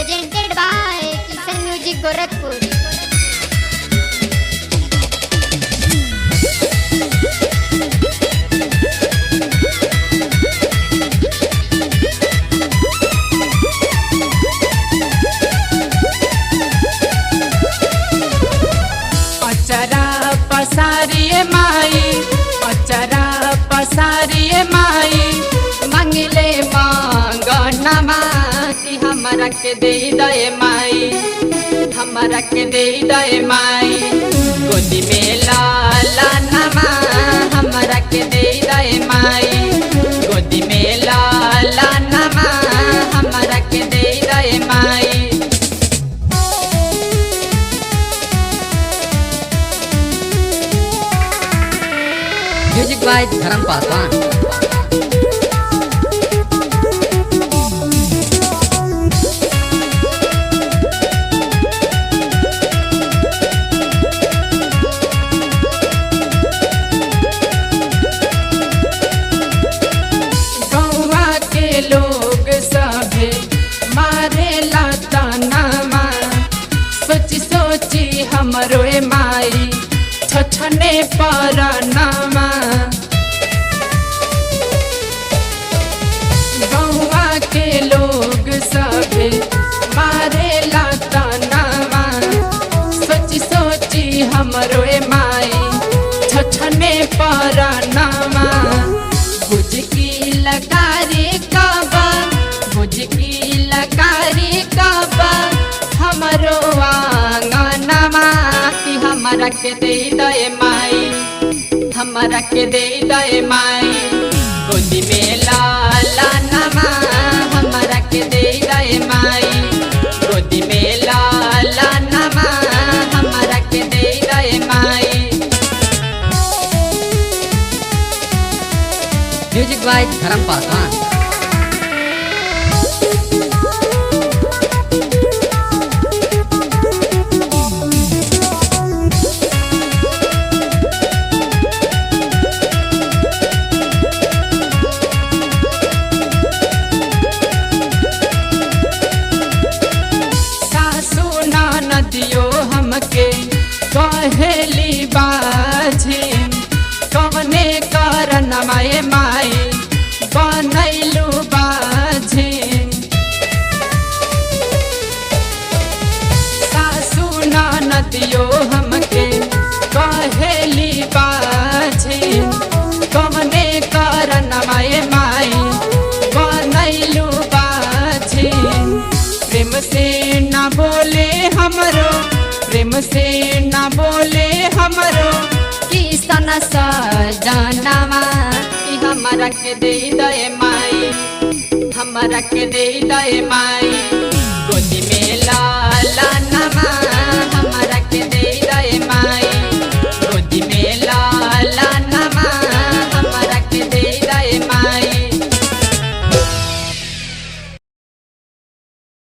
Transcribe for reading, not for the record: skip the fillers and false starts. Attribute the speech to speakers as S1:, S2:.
S1: presented by Kishan Music Gorakhpur.
S2: पसारिए माई पचरा पसारिए माई मंगले मांगनमा कि हमरा के दे दे माई हमरा के दे दे माई गोदी में लाला नमा हमरा के दे दे माई गोदी में लाला नमा हमरा के दे दे माई
S3: म्यूजिक बाय धर्म पासवान।
S2: गौवा के लोग सभे मारे लातानामा सोची सोची हमरो माई छछने परनामा गौवा के लोग सभे मारे लातानामा सोची सोची हमरो माई छछने परनामा बुझकी लकारी काबा बुझकी लकारी काबा हमरो आंगनमा कि हमरा के दे दे माई हमरा के दे दे माई गोदी में लाला नमा हमरा के दे दे माई गोदी में लाला नमा हमरा के दे दे माई
S3: म्यूजिक बाय धर्म पासवान।
S2: नदियो हमके कहेली बाझी कवने करन माए माई बनैलू बाझी सासू नदियो हमके कहेली बाझी कवने करन माए माई बनैलू बाझी प्रेम से ना बोले हमरो प्रेम से ना बोले हमरो किसन सजनवा कि हमरा के दे दे माई हमरा के दे दे माई